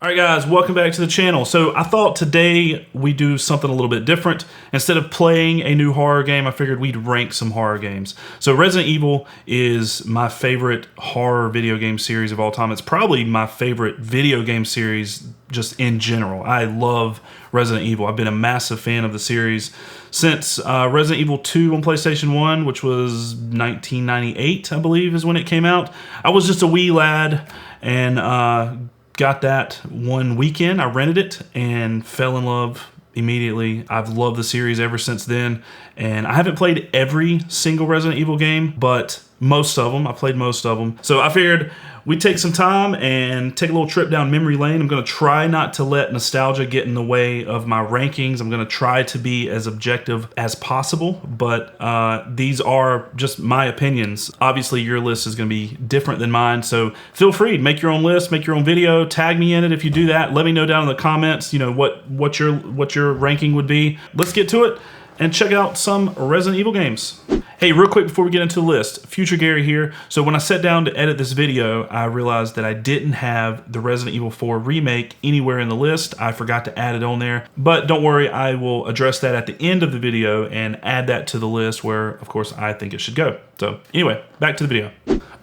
Alright guys, welcome back to the channel. So I thought today we do something a little bit different. Instead of playing a new horror game, I figured we'd rank some horror games. So Resident Evil is my favorite horror video game series of all time. It's probably my favorite video game series just in general. I love Resident Evil. I've been a massive fan of the series since Resident Evil 2 on PlayStation 1, which was 1998, I believe, is when it came out. I was just a wee lad and got that one weekend. I rented it and fell in love immediately. I've loved the series ever since then. And I haven't played every single Resident Evil game, but most of them. I played most of them. So I figured we'd take some time and take a little trip down memory lane. I'm going to try not to let nostalgia get in the way of my rankings. I'm going to try to be as objective as possible, but these are just my opinions. Obviously, your list is going to be different than mine, so feel free to make your own list, make your own video, tag me in it if you do that. Let me know down in the comments, you know, what your ranking would be. Let's get to it and check out some Resident Evil games. Hey, real quick before we get into the list, Future Gary here. So when I sat down to edit this video, I realized that I didn't have the Resident Evil 4 remake anywhere in the list. I forgot to add it on there, but don't worry, I will address that at the end of the video and add that to the list where, of course, I think it should go. So anyway, back to the video.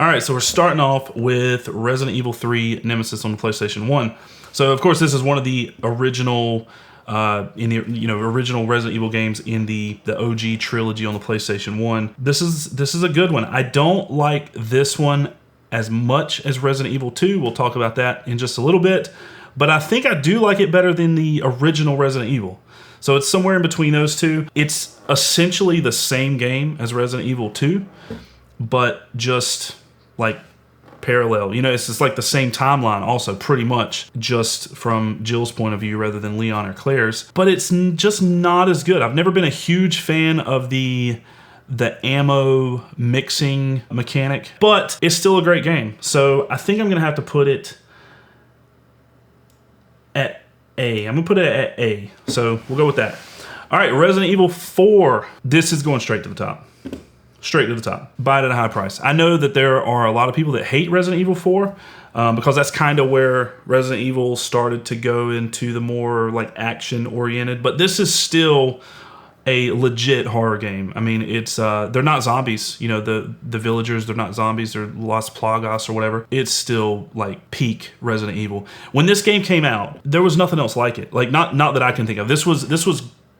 All right, so we're starting off with Resident Evil 3 Nemesis on the PlayStation 1. So of course, this is one of the original original Resident Evil games in the OG trilogy on the PlayStation 1. This is a good one. I don't like this one as much as Resident Evil 2. We'll talk about that in just a little bit, but I think I do like it better than the original Resident Evil. So it's somewhere in between those two. It's essentially the same game as Resident Evil 2, but just like parallel. You know, it's just like the same timeline also, pretty much, just from Jill's point of view rather than Leon or Claire's. But it's just not as good. I've never been a huge fan of the ammo mixing mechanic, but it's still a great game. So I think I'm gonna have to put it at A. I'm gonna put it at A. So we'll go with that. All right, Resident Evil 4. This is going straight to the top. Straight to the top. Buy it at a high price. I know that there are a lot of people that hate Resident Evil 4 because that's kind of where Resident Evil started to go into the more like action oriented, but this is still a legit horror game. I mean, it's they're not zombies. You know, the villagers, they're not zombies. They're Las Plagas or whatever. It's still like peak Resident Evil. When this game came out, there was nothing else like it. Like not that I can think of. This was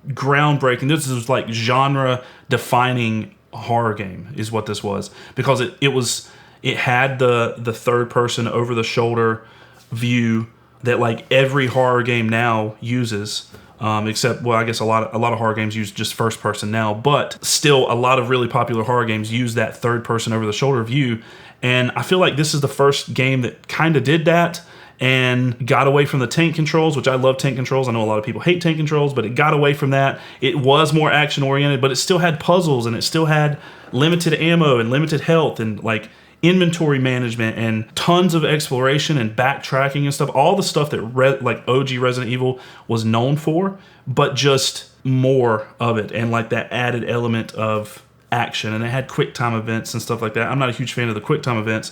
groundbreaking. This was like genre defining horror game is what this was, because it had the third person over the shoulder view that like every horror game now uses, except, well, I guess a lot of horror games use just first person now, but still a lot of really popular horror games use that third person over the shoulder view. And I feel like this is the first game that kind of did that and got away from the tank controls, which I love tank controls. I know a lot of people hate tank controls, but it got away from that. It was more action oriented, but it still had puzzles and it still had limited ammo and limited health and like inventory management and tons of exploration and backtracking and stuff. All the stuff that like OG Resident Evil was known for, but just more of it and like that added element of action. And it had quick time events and stuff like that. I'm not a huge fan of the quick time events,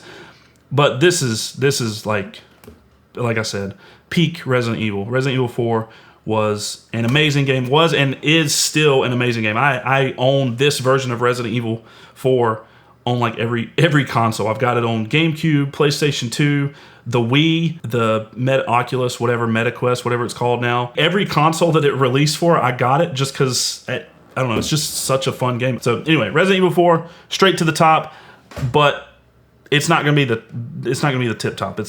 but this is like I said, peak Resident Evil. Resident Evil 4 was an amazing game, was and is still an amazing game. I own this version of Resident Evil 4 on like every console. I've got it on GameCube, PlayStation 2, the Wii, the Oculus, whatever, MetaQuest, whatever it's called now. Every console that it released for, I got it just because, I don't know, it's just such a fun game. So anyway, Resident Evil 4, straight to the top, but it's not gonna be the tip top.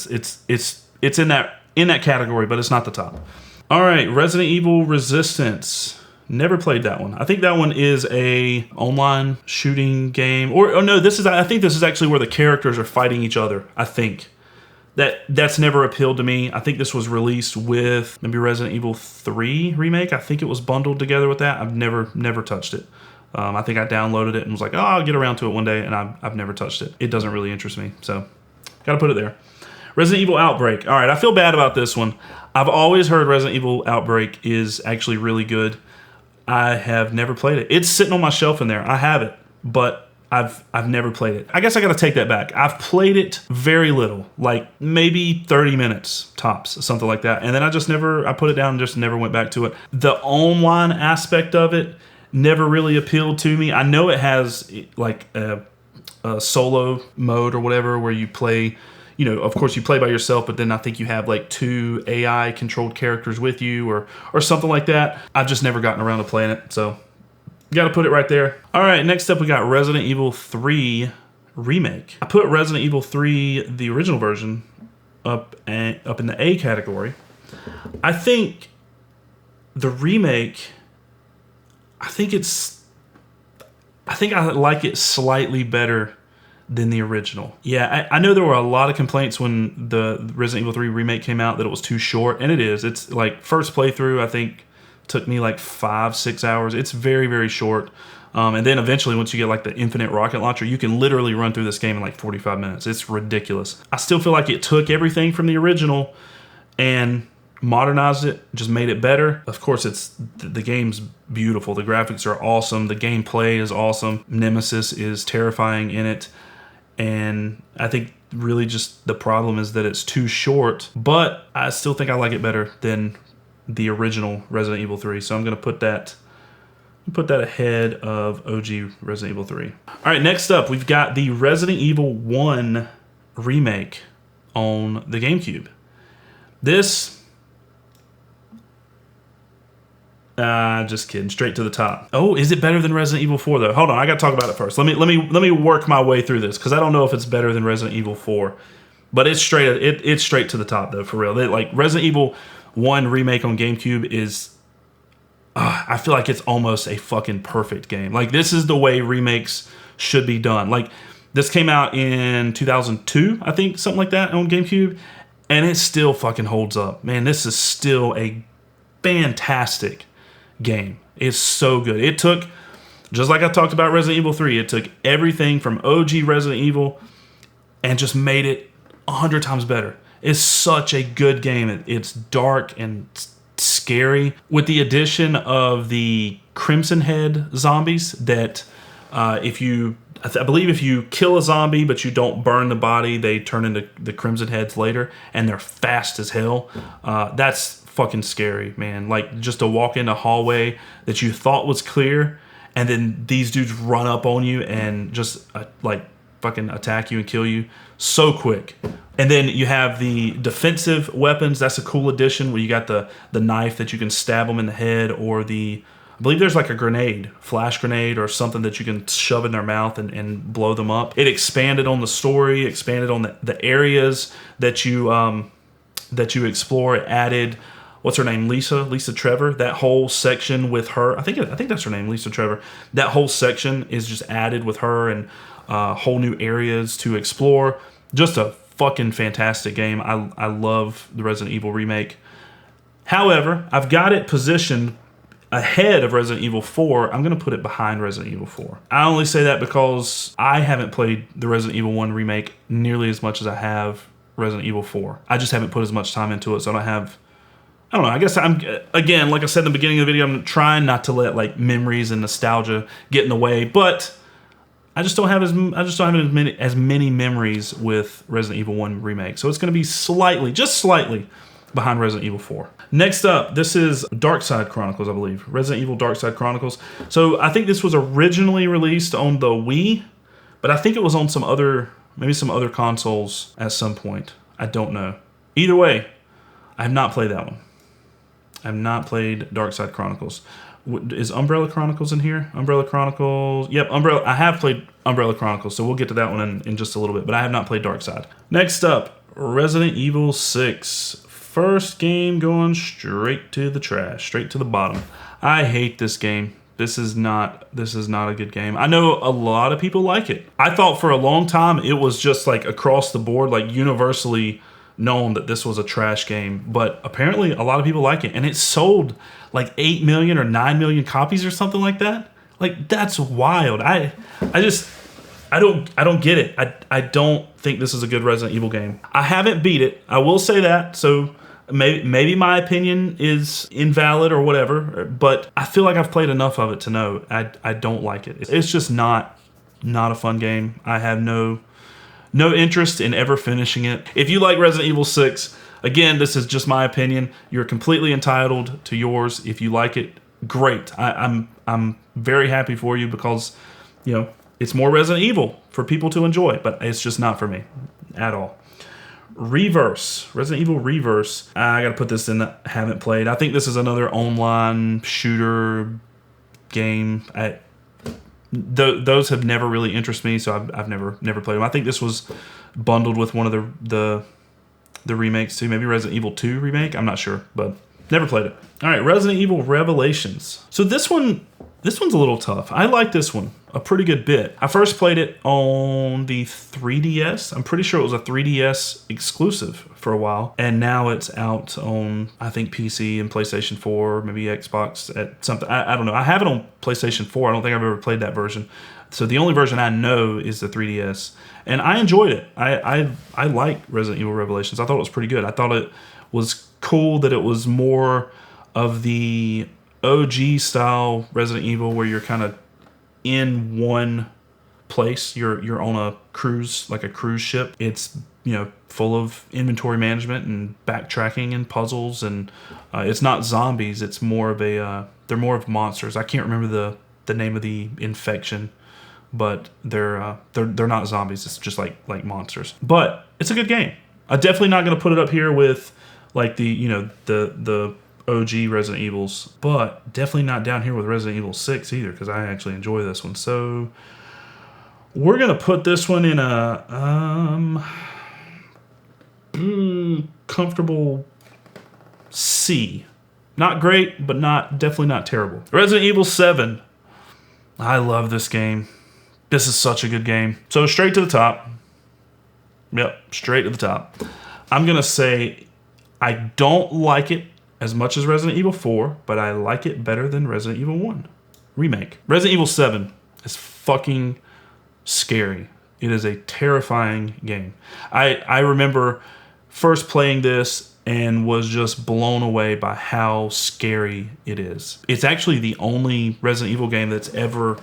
It's in that category, but it's not the top. All right, Resident Evil Resistance. Never played that one. I think that one is a online shooting game. Or no, I think this is actually where the characters are fighting each other. I think that's never appealed to me. I think this was released with maybe Resident Evil 3 remake. I think it was bundled together with that. I've never touched it. I think I downloaded it and was like, oh, I'll get around to it one day, and I've never touched it. It doesn't really interest me, so gotta put it there. Resident Evil Outbreak. All right, I feel bad about this one. I've always heard Resident Evil Outbreak is actually really good. I have never played it. It's sitting on my shelf in there. I have it, but I've never played it. I guess I got to take that back. I've played it very little, like maybe 30 minutes tops, something like that. And then I put it down and just never went back to it. The online aspect of it never really appealed to me. I know it has like a solo mode or whatever where you play, of course you play by yourself, but then I think you have like 2 AI controlled characters with you or something like that. I've just never gotten around to playing it, so got to put it right there. All right, next up we got Resident Evil 3 Remake. I put Resident Evil 3, the original version, up in the A category. I think the remake, I think I like it slightly better than the original. Yeah, I know there were a lot of complaints when the Resident Evil 3 Remake came out that it was too short, and it is. It's like first playthrough, I think, took me like 5-6 hours. It's very, very short. And then eventually, once you get like the infinite rocket launcher, you can literally run through this game in like 45 minutes. It's ridiculous. I still feel like it took everything from the original and modernized it, just made it better. Of course, the game's beautiful. The graphics are awesome. The gameplay is awesome. Nemesis is terrifying in it. And I think really just the problem is that it's too short, but I still think I like it better than the original Resident Evil 3. So I'm going to put that ahead of OG Resident Evil 3. All right, next up, we've got the Resident Evil 1 remake on the GameCube. This, just kidding, straight to the top. Oh, is it better than Resident Evil 4 though? Hold on, I got to talk about it first. Let me work my way through this because I don't know if it's better than Resident Evil 4, but it's straight to the top though, for real. Like Resident Evil 1 remake on GameCube is, I feel like it's almost a fucking perfect game. Like this is the way remakes should be done. Like this came out in 2002, I think, something like that on GameCube, and it still fucking holds up. Man, this is still a fantastic game. It's so good. It took, just like I talked about Resident Evil 3, it took everything from OG Resident Evil and just made it 100 times better. It's such a good game. It's dark and scary. With the addition of the Crimson Head zombies that I believe if you kill a zombie but you don't burn the body, they turn into the Crimson Heads later, and they're fast as hell. That's fucking scary, man. Like just to walk in a hallway that you thought was clear, and then these dudes run up on you and just like fucking attack you and kill you so quick. And then you have the defensive weapons. That's a cool addition where you got the knife that you can stab them in the head, or I believe there's like a grenade, flash grenade or something that you can shove in their mouth and blow them up. It expanded on the story, expanded on the areas that you explore. It added, what's her name, Lisa Trevor. That whole section with her, I think that's her name, Lisa Trevor. That whole section is just added with her and whole new areas to explore. Just a fucking fantastic game. I love the Resident Evil remake. However, I've got it positioned ahead of Resident Evil 4. I'm going to put it behind Resident Evil 4. I only say that because I haven't played the Resident Evil 1 remake nearly as much as I have Resident Evil 4. I just haven't put as much time into it, so I don't know. I guess I'm, again, like I said in the beginning of the video, I'm trying not to let like memories and nostalgia get in the way, but I just don't have as many memories with Resident Evil 1 remake. So it's going to be just slightly behind Resident Evil 4. Next up, this is Dark Side Chronicles, I believe. Resident Evil Dark Side Chronicles. So I think this was originally released on the Wii, but I think it was on maybe some other consoles at some point. I don't know. Either way, I have not played that one. I have not played Dark Side Chronicles. Is Umbrella Chronicles in here? Umbrella Chronicles. Yep, I have played Umbrella Chronicles, so we'll get to that one in just a little bit, but I have not played Dark Side. Next up, Resident Evil 6. First game going straight to the trash, straight to the bottom. I hate this game. This is not a good game. I know a lot of people like it. I thought for a long time it was just like across the board, like universally known that this was a trash game, but apparently a lot of people like it, and it sold like 8 million or 9 million copies or something like that. Like that's wild. I don't get it. I don't think this is a good Resident Evil game. I haven't beat it. I will say that. So maybe my opinion is invalid or whatever, but I feel like I've played enough of it to know I don't like it. It's just not not a fun game. I have no interest in ever finishing it. If you like Resident Evil 6, again, this is just my opinion. You're completely entitled to yours. If you like it, great. I'm very happy for you because, you know, it's more Resident Evil for people to enjoy, but it's just not for me at all. Reverse. Resident Evil Reverse. I gotta put this in that I haven't played. I think this is another online shooter game. Those have never really interested me, so I've never played them. I think this was bundled with one of the remakes too. Maybe Resident Evil 2 remake. I'm not sure, but never played it. All right, Resident Evil Revelations. So this one's a little tough. I like this one a pretty good bit. I first played it on the 3DS. I'm pretty sure it was a 3DS exclusive for a while, and now it's out on, I think, PC and PlayStation 4, maybe Xbox at something. I don't know. I have it on PlayStation 4. I don't think I've ever played that version. So the only version I know is the 3DS, and I enjoyed it. I like Resident Evil Revelations. I thought it was pretty good. I thought it was cool that it was more of the OG style Resident Evil where you're kind of in one place. You're on a cruise, like a cruise ship. It's, you know, full of inventory management and backtracking and puzzles, and it's not zombies. It's more of they're more of monsters. I can't remember the name of the infection, but they're not zombies. It's just like monsters. But it's a good game. I'm definitely not going to put it up here with like the OG Resident Evils, but definitely not down here with Resident Evil 6 either, because I actually enjoy this one. So we're gonna put this one in a comfortable C. Not great, but definitely not terrible. Resident Evil 7. I love this game. This is such a good game. So straight to the top. Yep, straight to the top. I'm gonna say I don't like it as much as Resident Evil 4, but I like it better than Resident Evil 1 remake. Resident Evil 7 is fucking scary. It is a terrifying game. I remember first playing this and was just blown away by how scary it is. It's actually the only Resident Evil game that's ever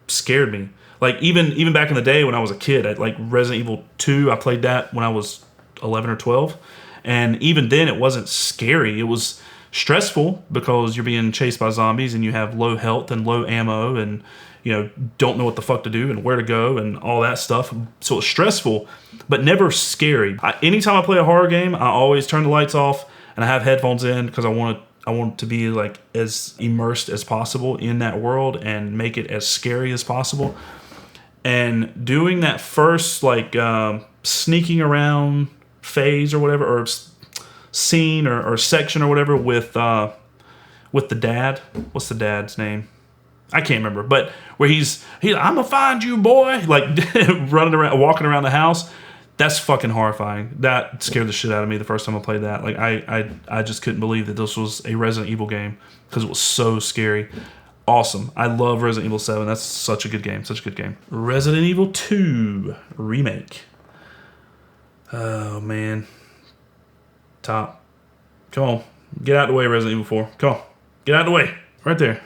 scared me. Like even back in the day when I was a kid, like Resident Evil 2, I played that when I was 11 or 12. And even then, it wasn't scary. It was stressful because you're being chased by zombies and you have low health and low ammo and, you know, don't know what the fuck to do and where to go and all that stuff. So it's stressful, but never scary. Anytime I play a horror game, I always turn the lights off and I have headphones in because I want to be like as immersed as possible in that world and make it as scary as possible. And doing that first like sneaking around phase or whatever, or scene or section or whatever with the dad. What's the dad's name? I can't remember, but where he's I'm gonna find you, boy, like running around, walking around the house. That's fucking horrifying. That scared the shit out of me the first time I played that. Like I just couldn't believe that this was a Resident Evil game because it was so scary. Awesome. I love Resident Evil 7. That's such a good game. Such a good game. Resident Evil 2 remake. Oh, man. Top. Come on. Get out of the way, Resident Evil 4. Come on. Get out of the way. Right there.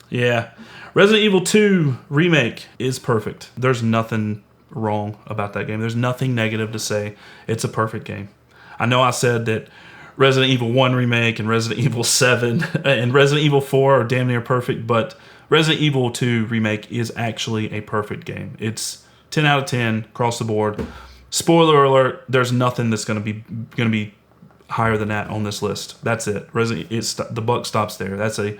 Yeah. Resident Evil 2 remake is perfect. There's nothing wrong about that game. There's nothing negative to say. It's a perfect game. I know I said that Resident Evil 1 remake and Resident Evil 7 and Resident Evil 4 are damn near perfect, but Resident Evil 2 remake is actually a perfect game. It's 10 out of 10 across the board. Spoiler alert, there's nothing that's going to be higher than that on this list. That's it. The buck stops there. That's a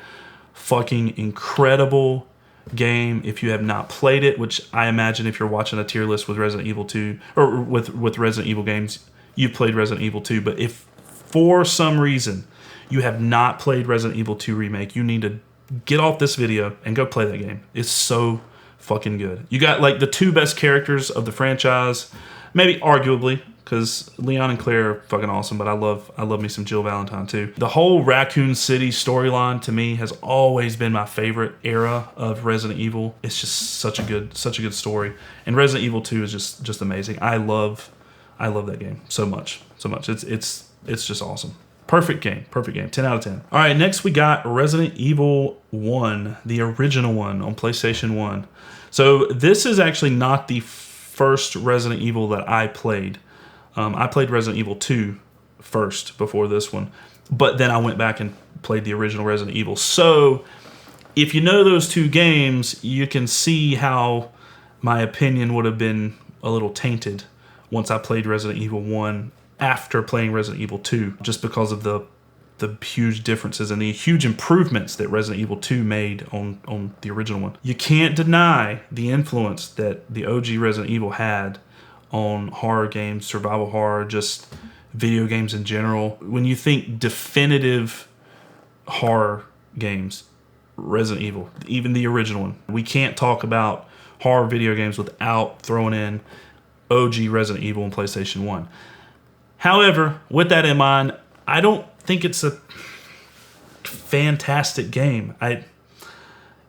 fucking incredible game. If you have not played it, which I imagine if you're watching a tier list with Resident Evil 2 or with Resident Evil games, you've played Resident Evil 2, but if for some reason you have not played Resident Evil 2 remake, you need to get off this video and go play that game. It's so fucking good. You got like the two best characters of the franchise. Maybe arguably, because Leon and Claire are fucking awesome, but I love me some Jill Valentine too. The whole Raccoon City storyline to me has always been my favorite era of Resident Evil. It's just such a good story. And Resident Evil 2 is just amazing. I love that game so much. It's just awesome. Perfect game. 10 out of 10. All right, next we got Resident Evil 1, the original one on PlayStation 1. So this is actually not the first Resident Evil that I played. I played Resident Evil 2 first before this one, but then I went back and played the original Resident Evil. So if you know those two games, you can see how my opinion would have been a little tainted once I played Resident Evil 1 after playing Resident Evil 2, just because of the huge differences and the huge improvements that Resident Evil 2 made on the original one. You can't deny the influence that the OG Resident Evil had on horror games, survival horror, just video games in general. When you think definitive horror games, Resident Evil, even the original one, we can't talk about horror video games without throwing in OG Resident Evil on PlayStation 1. However, with that in mind, I don't think it's a fantastic game.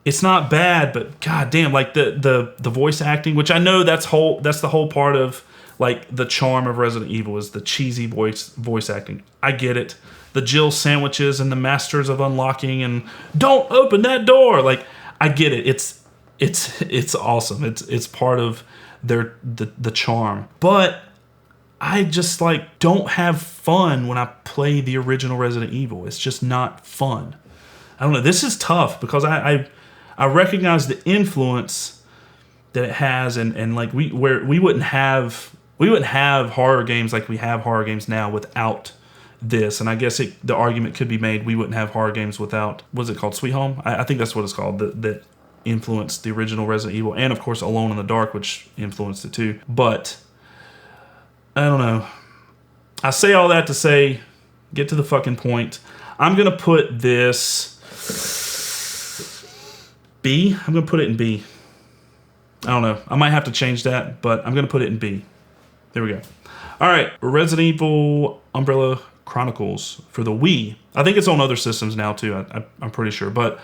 It's not bad, but goddamn, like the voice acting, which I know that's the whole part of like the charm of Resident Evil is the cheesy voice acting. I get it. The Jill sandwiches and the Masters of Unlocking and don't open that door. Like I get it. It's awesome. It's part of the charm. But I just like don't have fun when I play the original Resident Evil. It's just not fun. I don't know. This is tough because I recognize the influence that it has, and like we wouldn't have horror games like we have horror games now without this. And I guess the argument could be made we wouldn't have horror games without, what's it called, Sweet Home? I think that's what it's called, that influenced the original Resident Evil, and of course Alone in the Dark, which influenced it too. But I don't know. I say all that to say, get to the fucking point. I'm going to put this B. I'm going to put it in B. I don't know. I might have to change that, but I'm going to put it in B. There we go. All right. Resident Evil Umbrella Chronicles for the Wii. I think it's on other systems now too. I'm pretty sure. But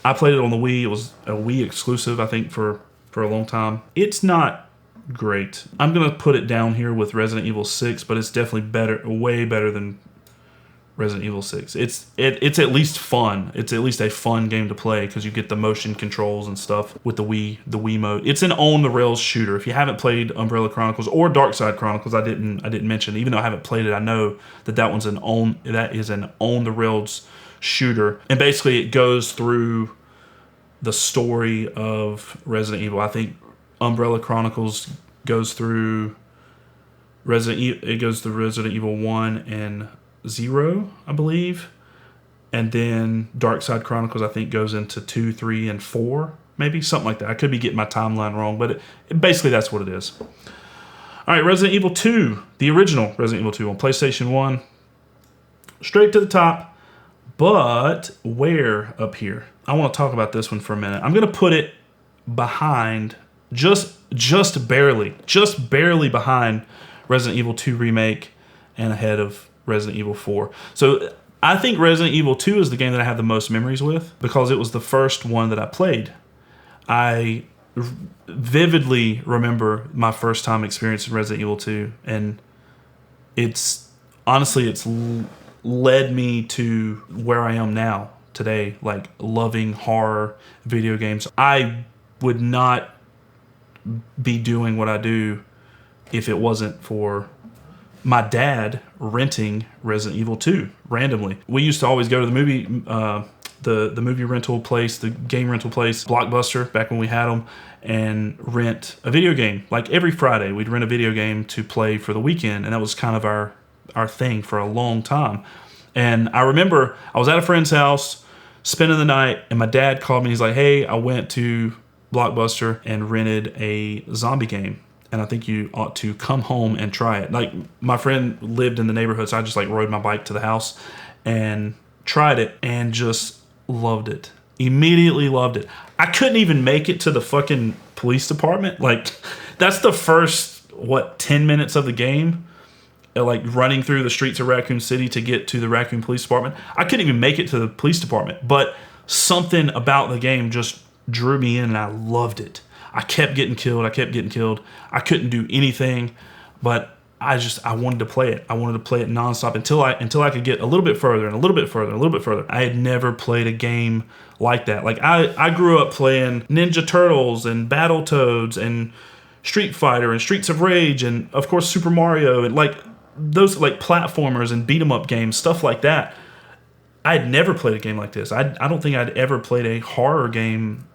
I played it on the Wii. It was a Wii exclusive, I think, for a long time. It's not great. I'm going to put it down here with Resident Evil 6, but it's definitely way better than Resident Evil 6. It's at least fun. It's at least a fun game to play because you get the motion controls and stuff with the Wii mode. It's an on the rails shooter. If you haven't played Umbrella Chronicles or Darkside Chronicles, I didn't mention. Even though I haven't played it, I know that is an on the rails shooter. And basically it goes through the story of Resident Evil. I think Umbrella Chronicles goes through Resident Evil 1 and 0, I believe. And then Darkside Chronicles, I think, goes into 2, 3, and 4, maybe something like that. I could be getting my timeline wrong, but basically that's what it is. All right, Resident Evil 2, the original Resident Evil 2 on PlayStation 1. Straight to the top, but where up here? I want to talk about this one for a minute. I'm going to put it behind, just barely behind Resident Evil 2 Remake and ahead of Resident Evil 4. So I think Resident Evil 2 is the game that I have the most memories with because it was the first one that I played. I vividly remember my first time experiencing Resident Evil 2, and it's led me to where I am now today, like loving horror video games. I would not be doing what I do if it wasn't for my dad renting Resident Evil 2 randomly. We used to always go to the movie the movie rental place, the game rental place, Blockbuster, back when we had them, and rent a video game. Like every Friday, we'd rent a video game to play for the weekend, and that was kind of our thing for a long time. And I remember I was at a friend's house spending the night, and my dad called me. He's like, hey, I went to Blockbuster and rented a zombie game, and I think you ought to come home and try it. Like, my friend lived in the neighborhood, so I just like rode my bike to the house and tried it and just loved it. Immediately loved it. I couldn't even make it to the fucking police department. Like, that's the first, 10 minutes of the game, like running through the streets of Raccoon City to get to the Raccoon Police Department. I couldn't even make it to the police department, but something about the game just drew me in and I loved it. I kept getting killed. I couldn't do anything, but I wanted to play it. I wanted to play it nonstop until I could get a little bit further and a little bit further and a little bit further. I had never played a game like that. Like I grew up playing Ninja Turtles and Battletoads and Street Fighter and Streets of Rage and of course Super Mario and like those like platformers and beat 'em up games, stuff like that. I had never played a game like this. I don't think I'd ever played a horror game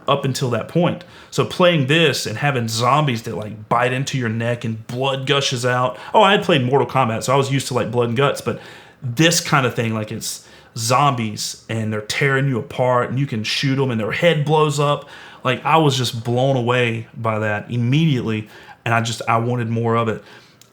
up until that point. So playing this and having zombies that like bite into your neck and blood gushes out. Oh, I had played Mortal Kombat, so I was used to like blood and guts, but this kind of thing, like it's zombies and they're tearing you apart and you can shoot them and their head blows up. Like I was just blown away by that immediately, and I wanted more of it.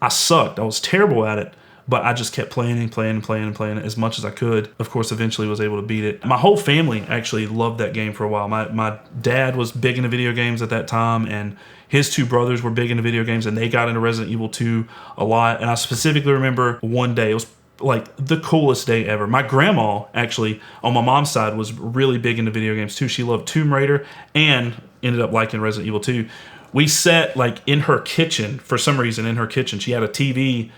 I sucked. I was terrible at it. But I just kept playing it as much as I could. Of course, eventually was able to beat it. My whole family actually loved that game for a while. My dad was big into video games at that time, and his two brothers were big into video games, and they got into Resident Evil 2 a lot. And I specifically remember one day, it was like the coolest day ever. My grandma, actually, on my mom's side, was really big into video games too. She loved Tomb Raider and ended up liking Resident Evil 2. We sat like in her kitchen, for some reason in her kitchen. She had a TV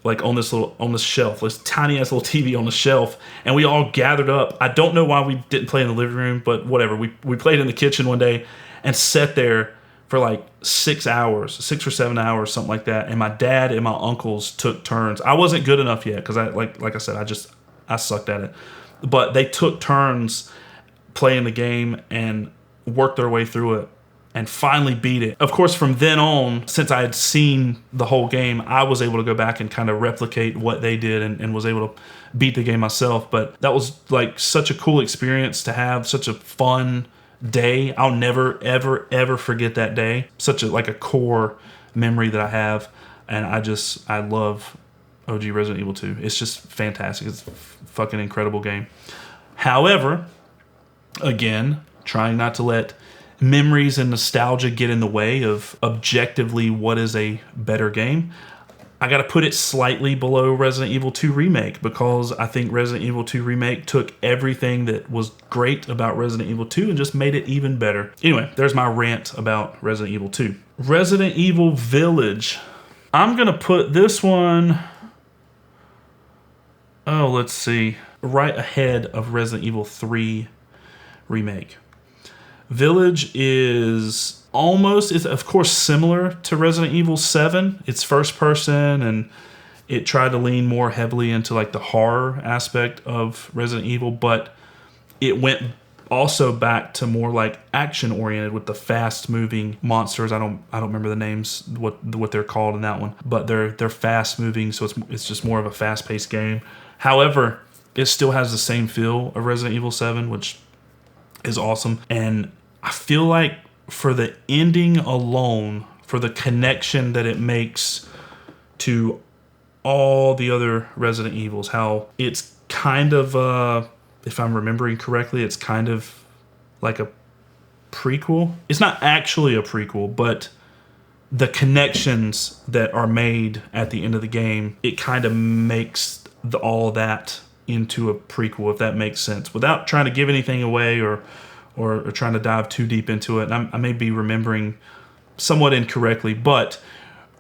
like on this shelf, this tiny ass little TV on the shelf, and we all gathered up. I don't know why we didn't play in the living room, but whatever. We played in the kitchen one day and sat there for like 6 or 7 hours, something like that. And my dad and my uncles took turns. I wasn't good enough yet because like I said, I sucked at it. But they took turns playing the game and worked their way through it and finally beat it. Of course, from then on, since I had seen the whole game, I was able to go back and kind of replicate what they did and was able to beat the game myself. But that was like such a cool experience to have, such a fun day. I'll never, ever, ever forget that day. Such a core memory that I have. And I love OG Resident Evil 2. It's just fantastic. It's a fucking incredible game. However, again, trying not to let memories and nostalgia get in the way of objectively what is a better game, I got to put it slightly below Resident Evil 2 Remake, because I think Resident Evil 2 Remake took everything that was great about Resident Evil 2 and just made it even better. Anyway, there's my rant about Resident Evil 2. Resident Evil Village. I'm going to put this one, let's see, right ahead of Resident Evil 3 Remake. Village is of course similar to Resident Evil 7. It's first person, and it tried to lean more heavily into like the horror aspect of Resident Evil, but it went also back to more like action oriented with the fast moving monsters. I don't remember the names, what they're called in that one, but they're fast moving, so it's just more of a fast paced game. However, it still has the same feel of Resident Evil 7, which is awesome. And I feel like for the ending alone, for the connection that it makes to all the other Resident Evils, how it's kind of, if I'm remembering correctly, it's kind of like a prequel. It's not actually a prequel, but the connections that are made at the end of the game, it kind of makes all that into a prequel, if that makes sense, without trying to give anything away or trying to dive too deep into it. And I may be remembering somewhat incorrectly, but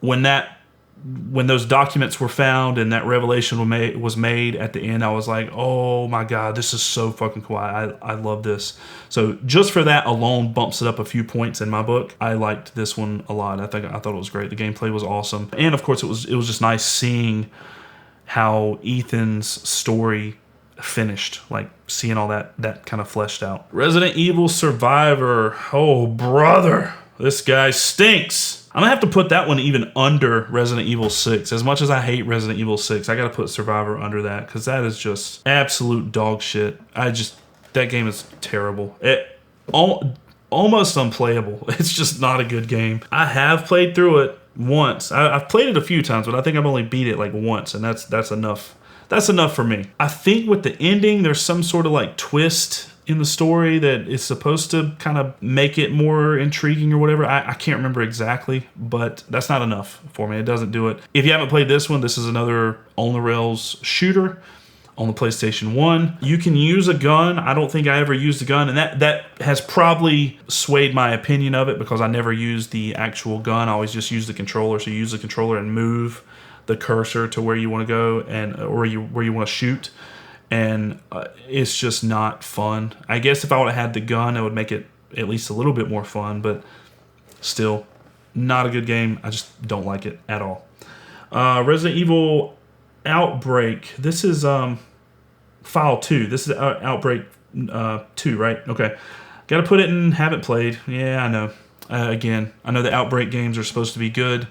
when those documents were found and that revelation was made at the end, I was like, oh my God, this is so fucking cool. I love this. So just for that alone bumps it up a few points in my book. I liked this one a lot. I thought it was great. The gameplay was awesome. And of course it was just nice seeing how Ethan's story finished, like seeing all that kind of fleshed out. Resident Evil Survivor. Oh brother, this guy stinks. I'm gonna have to put that one even under Resident Evil 6. As much as I hate Resident Evil 6, I gotta put Survivor under that, because that is just absolute dog shit. That game is terrible. It almost unplayable. It's just not a good game. I have played through it once. I've played it a few times, but I think I've only beat it like once, and that's enough. That's enough for me. I think with the ending, there's some sort of like twist in the story that is supposed to kind of make it more intriguing or whatever. I can't remember exactly, but that's not enough for me. It doesn't do it. If you haven't played this one, this is another on the rails shooter. on the PlayStation 1. You can use a gun. I don't think I ever used a gun, and that has probably swayed my opinion of it because I never used the actual gun. I always just use the controller. So you use the controller and move the cursor to where you want to go and where you want to shoot. And it's just not fun. I guess if I would have had the gun, it would make it at least a little bit more fun, but still not a good game. I just don't like it at all. Resident Evil Outbreak. This is file 2. This is Outbreak 2, right? Okay. Got to put it in haven't played. Yeah, I know. Again, I know the Outbreak games are supposed to be good.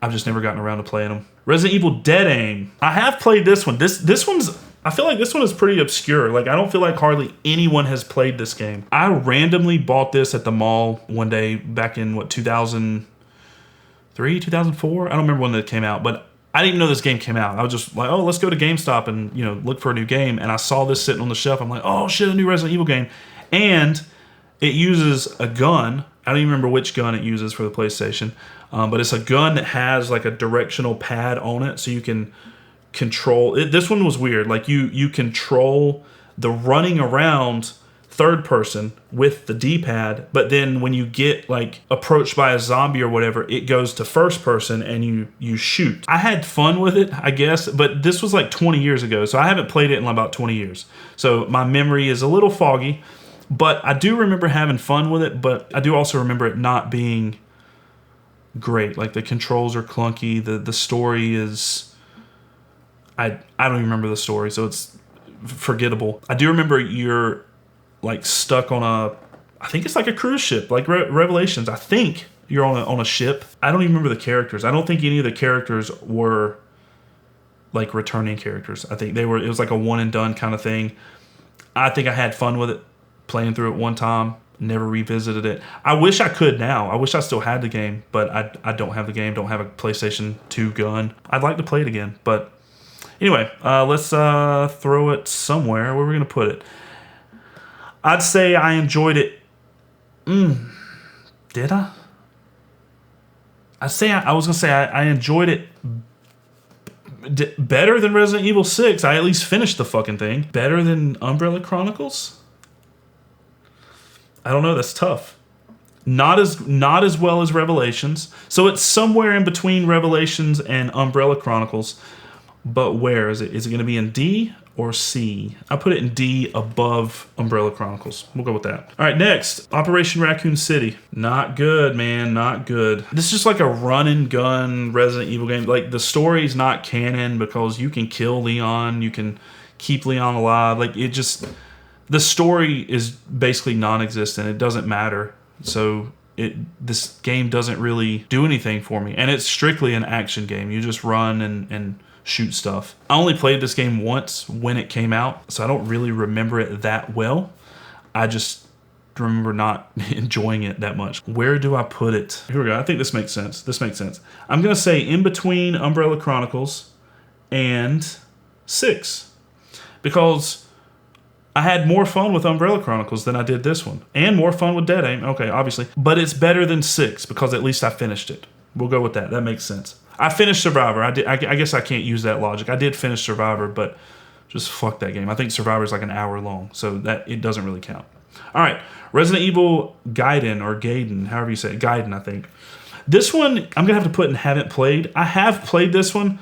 I've just never gotten around to playing them. Resident Evil Dead Aim. I have played this one. This one's... I feel like this one is pretty obscure. Like, I don't feel like hardly anyone has played this game. I randomly bought this at the mall one day back in, 2003, 2004? I don't remember when it came out, but I didn't even know this game came out. I was just like, oh, let's go to GameStop and, look for a new game. And I saw this sitting on the shelf. I'm like, oh, shit, a new Resident Evil game. And it uses a gun. I don't even remember which gun it uses for the PlayStation. But it's a gun that has, like, a directional pad on it, so you can control it. This one was weird. Like you control the running around third person with the D-pad, but then when you get like approached by a zombie or whatever, it goes to first person and you shoot. I had fun with it, I guess, but this was like 20 years ago, so I haven't played it in about 20 years. So my memory is a little foggy, but I do remember having fun with it, but I do also remember it not being great. Like the controls are clunky, the story is... I don't even remember the story, so it's forgettable. I do remember you're like stuck on I think it's like a cruise ship, like Revelations. I think you're on a ship. I don't even remember the characters. I don't think any of the characters were like returning characters. I think it was like a one and done kind of thing. I think I had fun with it, playing through it one time, never revisited it. I wish I could now. I wish I still had the game, but I don't have the game, don't have a PlayStation 2 gun. I'd like to play it again, but anyway, let's throw it somewhere. Where are we going to put it? I'd say I enjoyed it. Did I? I'd say I was going to say I enjoyed it better than Resident Evil 6. I at least finished the fucking thing. Better than Umbrella Chronicles? I don't know. That's tough. Not as well as Revelations. So it's somewhere in between Revelations and Umbrella Chronicles. But where is it? Is it going to be in D or C? I put it in D above Umbrella Chronicles. We'll go with that. All right, next, Operation Raccoon City. Not good, man. Not good. This is just like a run and gun Resident Evil game. Like the story's not canon because you can kill Leon, you can keep Leon alive. Like it just, the story is basically non-existent. It doesn't matter. So this game doesn't really do anything for me, and it's strictly an action game. You just run and shoot stuff. I only played this game once when it came out, so I don't really remember it that well. I just remember not enjoying it that much. Where do I put it? Here we go. I think this makes sense. I'm going to say in between Umbrella Chronicles and 6, because I had more fun with Umbrella Chronicles than I did this one, and more fun with Dead Aim. Okay, obviously, but it's better than 6 because at least I finished it. We'll go with that. That makes sense. I finished Survivor. I guess I can't use that logic. I did finish Survivor, but just fuck that game. I think Survivor's like an hour long, so that it doesn't really count. All right, Resident Evil Gaiden, or Gaiden, however you say it. Gaiden, I think. This one, I'm going to have to put in haven't played. I have played this one,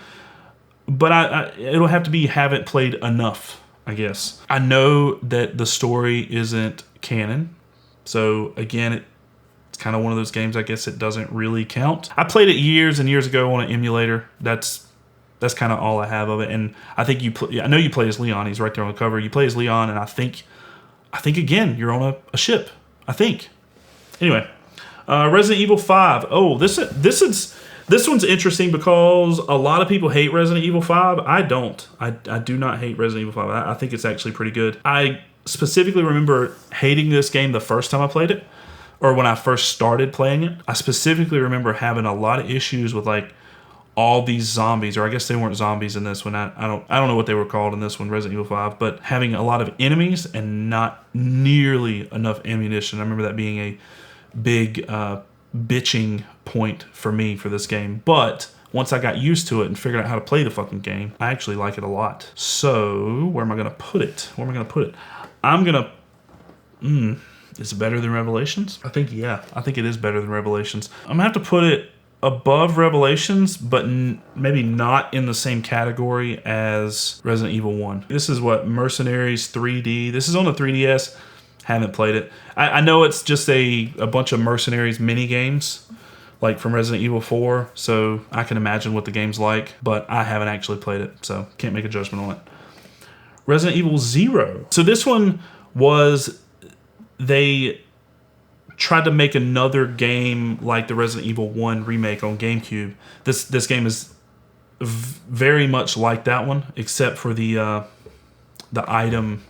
but it'll have to be haven't played enough, I guess. I know that the story isn't canon, so again, it's kind of one of those games, I guess it doesn't really count. I played it years and years ago on an emulator. That's kind of all I have of it. And I think I know you play as Leon. He's right there on the cover. You play as Leon, and I think again you're on a ship. I think. Anyway, Resident Evil 5. Oh, this one's interesting because a lot of people hate Resident Evil 5. I don't. I do not hate Resident Evil 5. I think it's actually pretty good. I specifically remember hating this game the first time I played it, or when I first started playing it. I specifically remember having a lot of issues with like all these zombies, or I guess they weren't zombies in this one. I don't know what they were called in this one, Resident Evil 5, but having a lot of enemies and not nearly enough ammunition. I remember that being a big bitching point for me for this game. But once I got used to it and figured out how to play the fucking game, I actually like it a lot. So, where am I going to put it? I'm going to... Is it better than Revelations? I think it is better than Revelations. I'm going to have to put it above Revelations, but maybe not in the same category as Resident Evil 1. This is what, Mercenaries 3D. This is on the 3DS. Haven't played it. I know it's just a bunch of Mercenaries mini games, like from Resident Evil 4, so I can imagine what the game's like, but I haven't actually played it, so can't make a judgment on it. Resident Evil 0. So this one was, they tried to make another game like the Resident Evil 1 remake on GameCube. This game is very much like that one, except for the item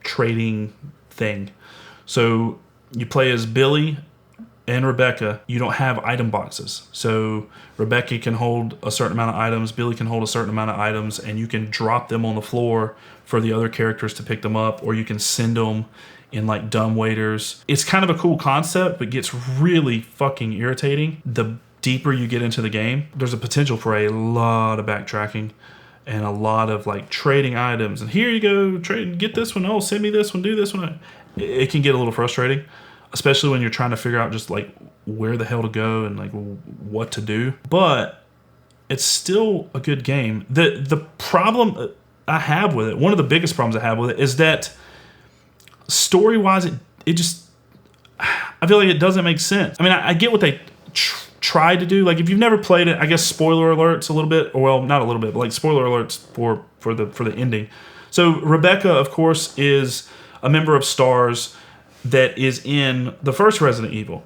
trading thing. So you play as Billy and Rebecca. You don't have item boxes. So Rebecca can hold a certain amount of items, Billy can hold a certain amount of items, and you can drop them on the floor for the other characters to pick them up, or you can send them in like dumb waiters. It's kind of a cool concept, but gets really fucking irritating the deeper you get into the game. There's a potential for a lot of backtracking and a lot of like trading items. And here you go, trade, get this one. Oh, send me this one, do this one. It can get a little frustrating, especially when you're trying to figure out just like where the hell to go and like what to do. But it's still a good game. The problem I have with it, one of the biggest problems I have with it, is that story-wise, it just, I feel like it doesn't make sense. I mean, I get what they tried to do. Like, if you've never played it, I guess spoiler alerts a little bit, or well, not a little bit, but like spoiler alerts for the ending. So Rebecca, of course, is a member of STARS that is in the first Resident Evil.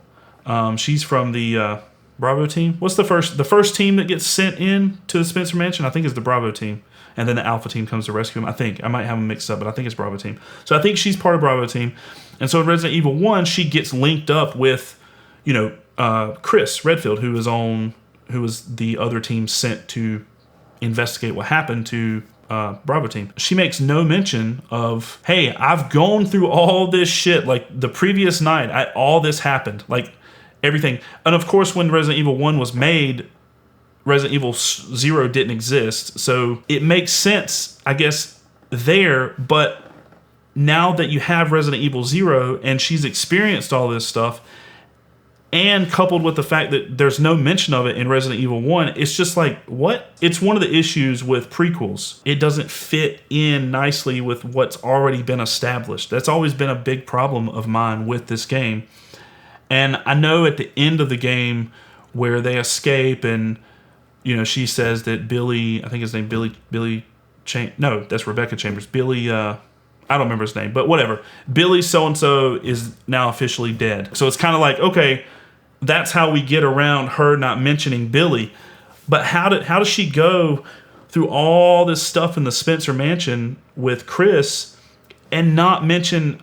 She's from the Bravo team. What's the first team that gets sent in to the Spencer Mansion? I think is the Bravo team. And then the Alpha team comes to rescue him. I think. I might have them mixed up, but I think it's Bravo team. So I think she's part of Bravo team. And so in Resident Evil 1, she gets linked up with, Chris Redfield, who was the other team sent to investigate what happened to Bravo team. She makes no mention of, hey, I've gone through all this shit. Like, the previous night, all this happened. Like, everything. And of course, when Resident Evil 1 was made, Resident Evil 0 didn't exist. So it makes sense, I guess, there. But now that you have Resident Evil 0 and she's experienced all this stuff, and coupled with the fact that there's no mention of it in Resident Evil 1, it's just like, what? It's one of the issues with prequels. It doesn't fit in nicely with what's already been established. That's always been a big problem of mine with this game. And I know at the end of the game where they escape and she says that Billy, I think his name Billy no, that's Rebecca Chambers. Billy, I don't remember his name, but whatever. Billy so-and-so is now officially dead. So it's kind of like, okay, that's how we get around her not mentioning Billy. But how does she go through all this stuff in the Spencer Mansion with Chris and not mention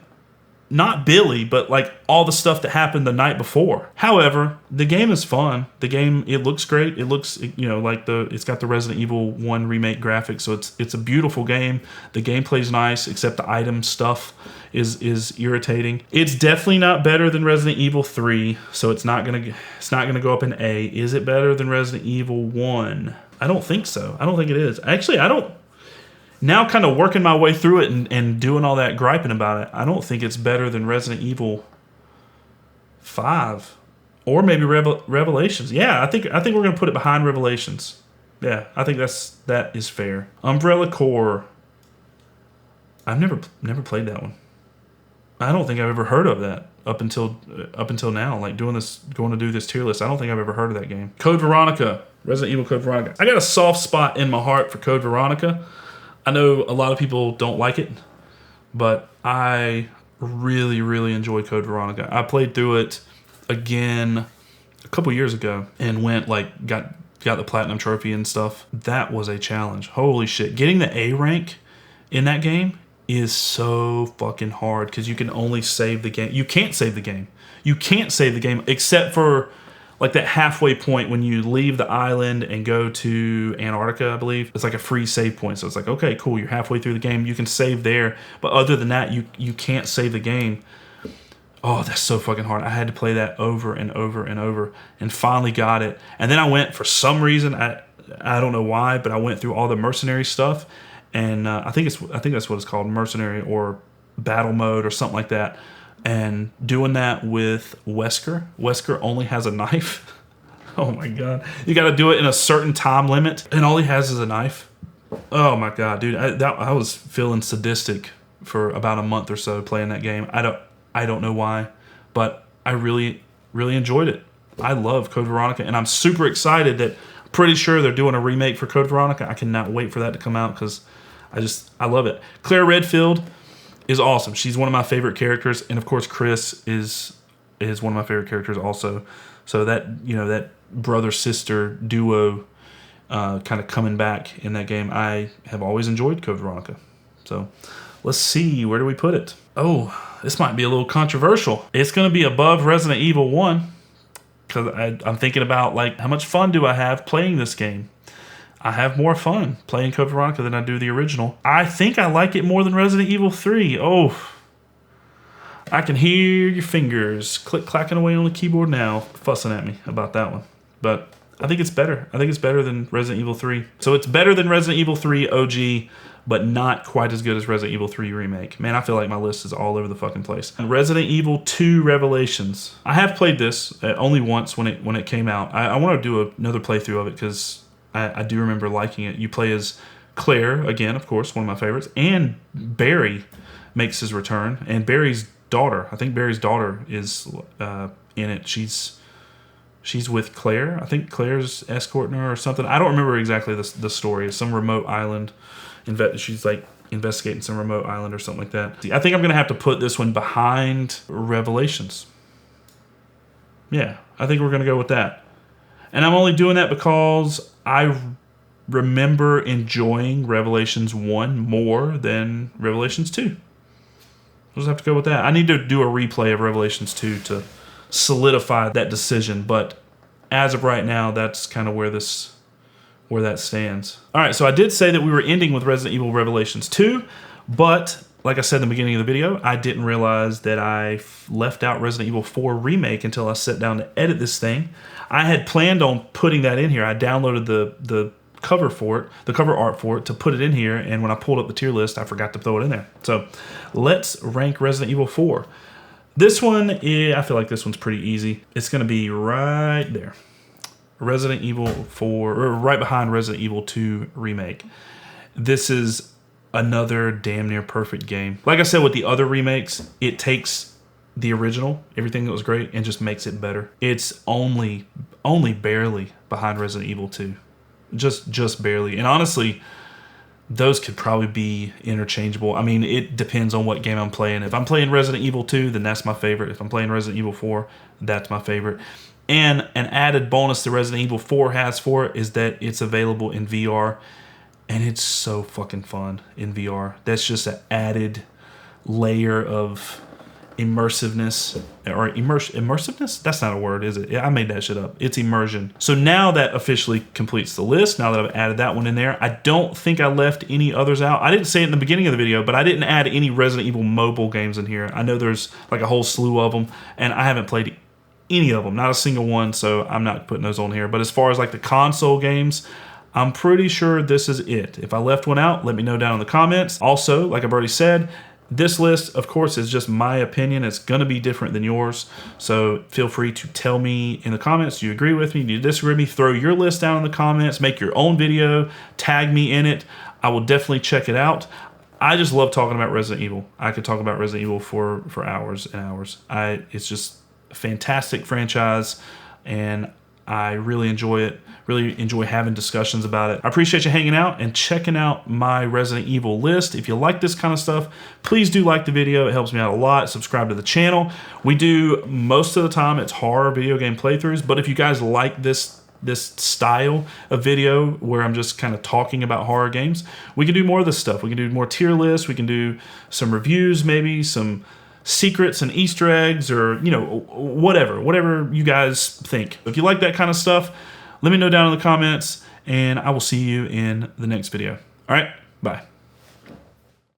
not Billy, but like all the stuff that happened the night before? However, the game is fun. The game, it looks great. It looks, like it's got the Resident Evil 1 remake graphics, so it's a beautiful game. The gameplay's nice, except the item stuff is irritating. It's definitely not better than Resident Evil 3, so it's not gonna go up in A. Is it better than Resident Evil 1? I don't think so. I don't think it is. Actually, I don't. Now kind of working my way through it and doing all that griping about it, I don't think it's better than Resident Evil 5 or maybe Revelations. Yeah, I think we're going to put it behind Revelations. Yeah, I think that is fair. Umbrella Corps. I've never played that one. I don't think I've ever heard of that up until now. Like going to do this tier list, I don't think I've ever heard of that game. Code Veronica. Resident Evil Code Veronica. I got a soft spot in my heart for Code Veronica. I know a lot of people don't like it, but I really, really enjoy Code Veronica. I played through it again a couple years ago and got the platinum trophy and stuff. That was a challenge. Holy shit. Getting the A rank in that game is so fucking hard because you can only save the game. You can't save the game. You can't save the game except for like that halfway point when you leave the island and go to Antarctica, I believe. It's like a free save point. So it's like, okay, cool. You're halfway through the game. You can save there. But other than that, you can't save the game. Oh, that's so fucking hard. I had to play that over and over and over and finally got it. And then I went, for some reason, I don't know why, but I went through all the mercenary stuff, and I think that's what it's called, mercenary or battle mode or something like that. And doing that with Wesker. Wesker only has a knife. Oh my god. You got to do it in a certain time limit, and all he has is a knife. Oh my god, dude. I was feeling sadistic for about a month or so playing that game. I don't know why, but I really, really enjoyed it. I love Code Veronica, and I'm super excited that pretty sure they're doing a remake for Code Veronica. I cannot wait for that to come out because I love it. Claire Redfield is awesome. She's one of my favorite characters, and of course Chris is one of my favorite characters also. So that, you know, that brother-sister duo kind of coming back in that game. I have always enjoyed Code Veronica. So let's see, where do we put it? Oh, this might be a little controversial. It's going to be above Resident Evil 1 because I'm thinking about, like, how much fun do I have playing this game? I have more fun playing Code Veronica than I do the original. I think I like it more than Resident Evil 3. Oh, I can hear your fingers click-clacking away on the keyboard now, fussing at me about that one. But I think it's better. I think it's better than Resident Evil 3. So it's better than Resident Evil 3 OG, but not quite as good as Resident Evil 3 Remake. Man, I feel like my list is all over the fucking place. And Resident Evil 2 Revelations. I have played this only once when it came out. I want to do another playthrough of it because I do remember liking it. You play as Claire, again, of course, one of my favorites, and Barry makes his return. And Barry's daughter, I think Barry's daughter is in it. She's with Claire. I think Claire's escorting her or something. I don't remember exactly the story. It's some remote island. She's like investigating some remote island or something like that. I think I'm going to have to put this one behind Revelations. Yeah, I think we're going to go with that. And I'm only doing that because I remember enjoying Revelations 1 more than Revelations 2. We'll just have to go with that. I need to do a replay of Revelations 2 to solidify that decision, but as of right now, that's kind of where that stands. All right, so I did say that we were ending with Resident Evil Revelations 2, but like I said in the beginning of the video, I didn't realize that I left out Resident Evil 4 Remake until I sat down to edit this thing. I had planned on putting that in here. I downloaded the cover for it, the cover art for it, to put it in here, and when I pulled up the tier list, I forgot to throw it in there. So let's rank Resident Evil 4. This one, I feel like this one's pretty easy. It's going to be right there. Resident Evil 4, or right behind Resident Evil 2 Remake. This is another damn near perfect game. Like I said with the other remakes, it takes the original, everything that was great, and just makes it better. It's only barely behind Resident Evil 2. Just barely. And honestly, those could probably be interchangeable. I mean, it depends on what game I'm playing. If I'm playing Resident Evil 2, then that's my favorite. If I'm playing Resident Evil 4, that's my favorite. And an added bonus that Resident Evil 4 has for it is that it's available in VR, and it's so fucking fun in VR. That's just an added layer of immersiveness, or immersiveness? That's not a word, is it? Yeah, I made that shit up. It's immersion. So now that officially completes the list, now that I've added that one in there, I don't think I left any others out. I didn't say it in the beginning of the video, but I didn't add any Resident Evil mobile games in here. I know there's like a whole slew of them, and I haven't played any of them, not a single one, so I'm not putting those on here. But as far as like the console games, I'm pretty sure this is it. If I left one out, let me know down in the comments. Also, like I've already said, this list, of course, is just my opinion. It's going to be different than yours. So feel free to tell me in the comments, do you agree with me? Do you disagree with me? Throw your list down in the comments. Make your own video. Tag me in it. I will definitely check it out. I just love talking about Resident Evil. I could talk about Resident Evil for hours and hours. It's just a fantastic franchise, and I really enjoy it. Really enjoy having discussions about it. I appreciate you hanging out and checking out my Resident Evil list. If you like this kind of stuff, please do like the video. It helps me out a lot. Subscribe to the channel. We do, most of the time, it's horror video game playthroughs, but if you guys like this style of video where I'm just kind of talking about horror games, we can do more of this stuff. We can do more tier lists. We can do some reviews, maybe some secrets and Easter eggs, or, you know, whatever you guys think. If you like that kind of stuff, let me know down in the comments, and I will see you in the next video. All right, bye.